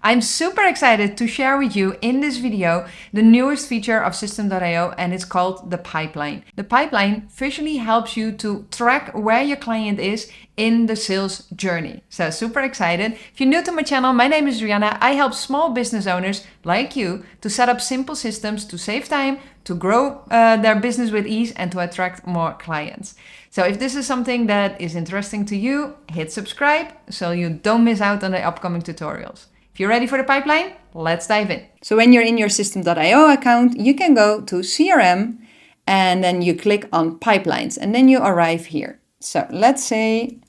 I'm super excited to share with you in this video the newest feature of System.io, and it's called the pipeline. The pipeline visually helps you to track where your client is in the sales journey. So super excited. If you're new to my channel, my name is Rianna. I help small business owners like you to set up simple systems to save time, to grow their business with ease, and to attract more clients. So if this is something that is interesting to you, hit subscribe so you don't miss out on the upcoming tutorials. If you're ready for the pipeline, let's dive in. So when you're in your System.io account, you can go to CRM and then you click on pipelines and then you arrive here. So let's say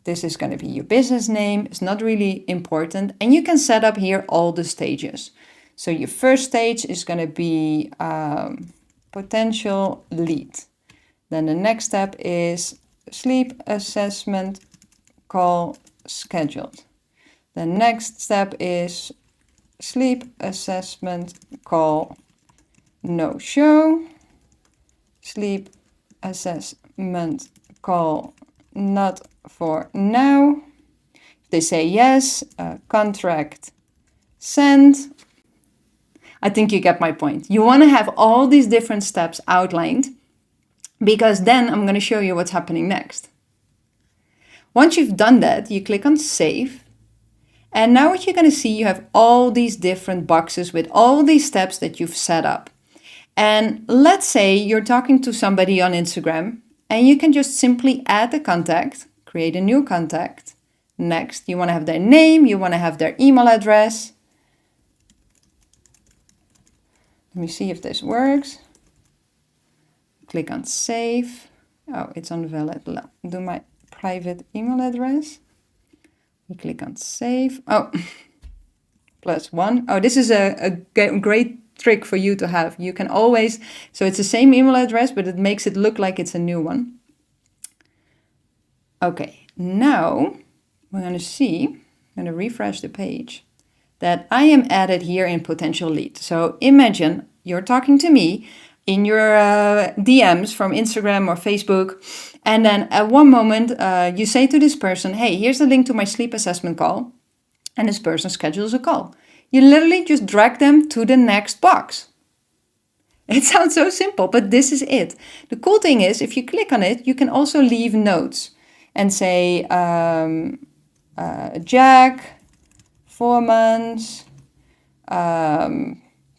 this is going to be your business name. It's not really important. And you can set up here all the stages. So your first stage is going to be potential lead. Then the next step is sleep assessment call scheduled. The next step is sleep assessment call no show. Sleep assessment call not for now. If they say yes, contract send. I think you get my point. You want to have all these different steps outlined, because then I'm going to show you what's happening next. Once you've done that, you click on save. And now what you're going to see, you have all these different boxes with all these steps that you've set up. And let's say you're talking to somebody on Instagram and you can just simply add the contact, create a new contact. Next, you want to have their name, you want to have their email address. Let me see if this works. Click on save. Oh, it's unvalid. Do my private email address. We click on save. Oh, +1. Oh, this is a great trick for you to have. You can always, so it's the same email address, but it makes it look like it's a new one. Okay, now we're going to see, I'm going to refresh the page, that I am added here in potential lead. So imagine you're talking to me in your DMs from Instagram or Facebook. And then at one moment, you say to this person, hey, here's the link to my sleep assessment call. And this person schedules a call. You literally just drag them to the next box. It sounds so simple, but this is it. The cool thing is, if you click on it, you can also leave notes and say, Jack, 4 months,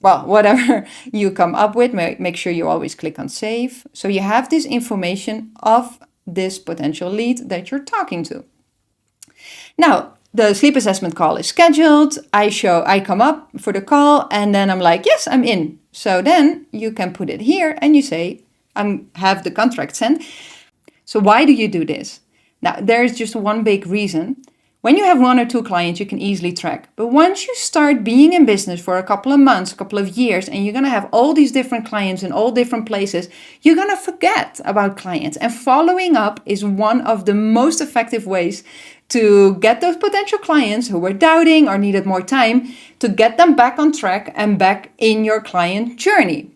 well, whatever you come up with, make sure you always click on save. So you have this information of this potential lead that you're talking to. Now, the sleep assessment call is scheduled. I come up for the call and then I'm like, yes, I'm in. So then you can put it here and you say, have the contract sent. So why do you do this? Now, there's just one big reason. When you have 1 or 2 clients, you can easily track. But once you start being in business for a couple of months, a couple of years, and you're going to have all these different clients in all different places, you're going to forget about clients. And following up is one of the most effective ways to get those potential clients who were doubting or needed more time, to get them back on track and back in your client journey.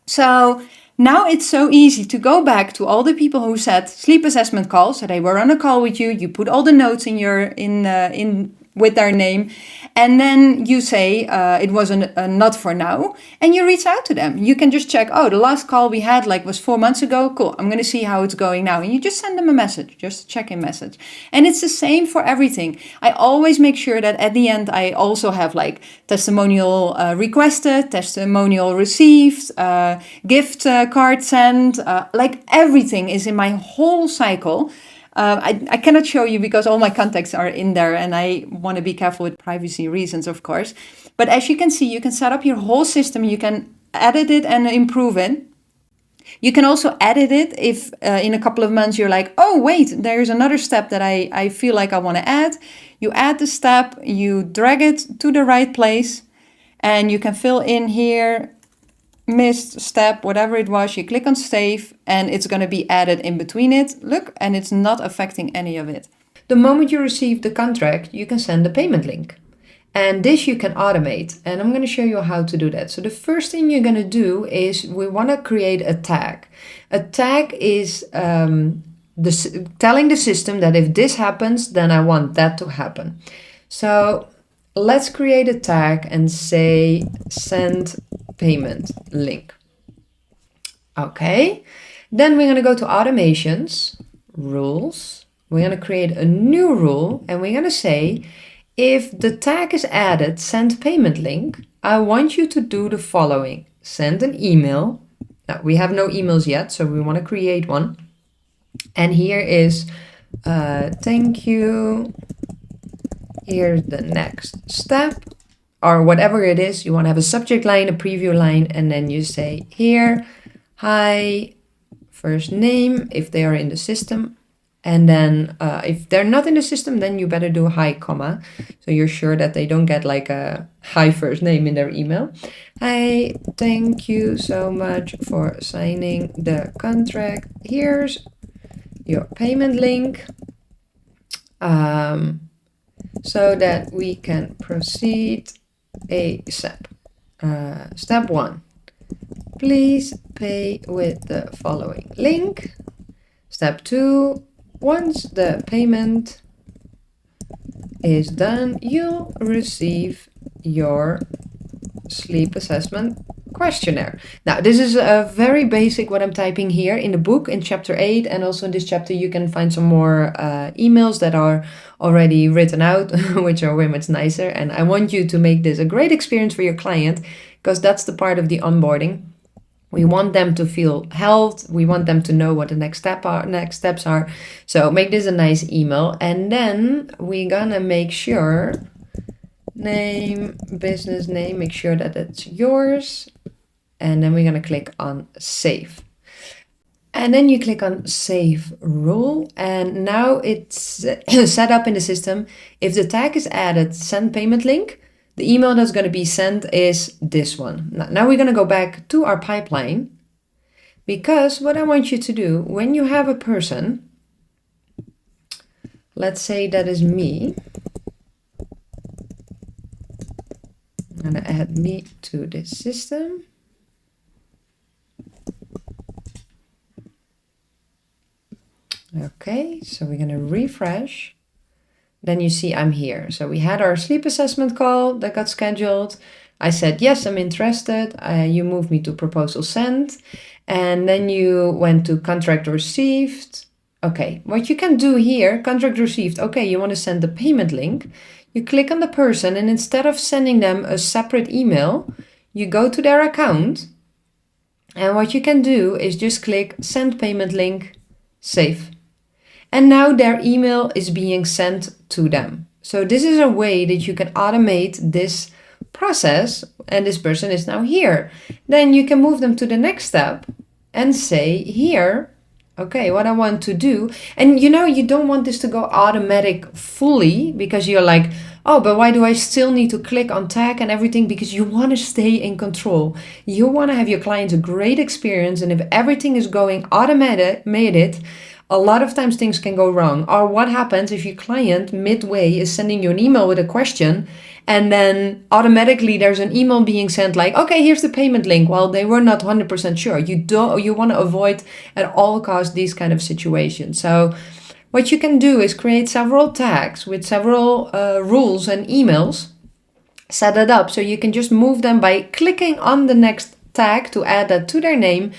So now it's so easy to go back to all the people who said sleep assessment call. So they were on a call with you. You put all the notes in with their name, and then you say it was a not for now, and you reach out to them. You can just check. Oh, the last call we had was 4 months ago. Cool. I'm going to see how it's going now, and you just send them a message, just a check-in message. And it's the same for everything. I always make sure that at the end I also have testimonial requested, testimonial received, gift card sent. Everything is in my whole cycle. I cannot show you because all my contacts are in there and I want to be careful with privacy reasons, of course. But as you can see, you can set up your whole system. You can edit it and improve it. You can also edit it if in a couple of months you're like, oh, wait, there's another step that I feel like I want to add. You add the step, you drag it to the right place, and you can fill in here missed step, whatever it was. You click on save and it's going to be added in between it. Look, and it's not affecting any of it. The moment you receive the contract, you can send a payment link. And this you can automate. And I'm going to show you how to do that. So the first thing you're going to do is we want to create a tag. A tag is telling the system that if this happens, then I want that to happen. So let's create a tag and say send payment link. Okay, then we're going to go to automations, rules. We're going to create a new rule and we're going to say, if the tag is added, send payment link, I want you to do the following. Send an email. Now, we have no emails yet, so we want to create one. And here is, thank you. Here's the next step. Or whatever it is, you want to have a subject line, a preview line, and then you say here, hi, first name, if they are in the system. And then if they're not in the system, then you better do hi, comma. So you're sure that they don't get like a hi first name in their email. Hi, thank you so much for signing the contract. Here's your payment link. So that we can proceed ASAP. Step 1. Please pay with the following link. Step 2. Once the payment is done, you'll receive your sleep assessment questionnaire. Now, this is a very basic what I'm typing here in the book in chapter 8, and also in this chapter you can find some more emails that are already written out, which are way much nicer. And I want you to make this a great experience for your client, because that's the part of the onboarding. We want them to feel helped. We want them to know what the next steps are. So make this a nice email, and then we're gonna make sure name, business name, make sure that it's yours. And then we're going to click on save. And then you click on save rule. And now it's set up in the system. If the tag is added, send payment link, the email that's going to be sent is this one. Now we're going to go back to our pipeline, because what I want you to do when you have a person, let's say that is me. I'm going to add me to this system. Okay, so we're going to refresh. Then you see I'm here. So we had our sleep assessment call that got scheduled. I said, yes, I'm interested. You moved me to proposal sent. And then you went to contract received. Okay, what you can do here, contract received. Okay, you want to send the payment link. You click on the person, and instead of sending them a separate email, you go to their account. And what you can do is just click send payment link, save. And now their email is being sent to them. So this is a way that you can automate this process, and this person is now here. Then you can move them to the next step and say here, okay, what I want to do. And you don't want this to go automatic fully, because you're like, oh, but why do I still need to click on tag and everything? Because you want to stay in control. You want to have your clients a great experience. And if everything is going automated, a lot of times things can go wrong. Or what happens if your client midway is sending you an email with a question, and then automatically there's an email being sent like, okay, here's the payment link. Well, they were not 100% sure. You want to avoid at all costs these kind of situations. So what you can do is create several tags with several rules and emails, set it up so you can just move them by clicking on the next tag to add that to their name.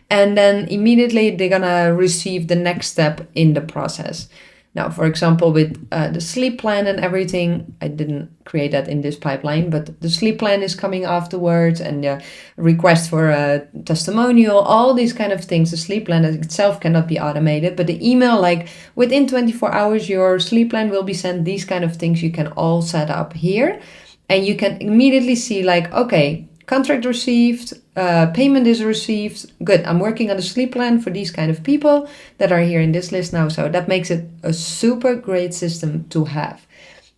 And then immediately they're gonna receive the next step in the process. Now, for example, with the sleep plan and everything, I didn't create that in this pipeline, but the sleep plan is coming afterwards, and the request for a testimonial, all these kind of things. The sleep plan itself cannot be automated, but the email, like within 24 hours, your sleep plan will be sent. These kind of things you can all set up here, and you can immediately see like, okay, contract received, payment is received. Good, I'm working on a sleep plan for these kind of people that are here in this list now. So that makes it a super great system to have.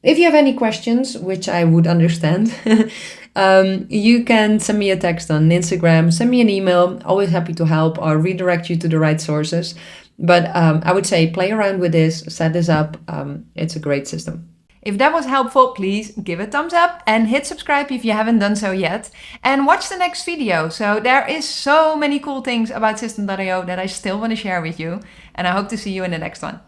If you have any questions, which I would understand, you can send me a text on Instagram, send me an email. Always happy to help or redirect you to the right sources. But I would say play around with this, set this up. It's a great system. If that was helpful, please give a thumbs up and hit subscribe if you haven't done so yet. And watch the next video. So there is so many cool things about System.io that I still want to share with you. And I hope to see you in the next one.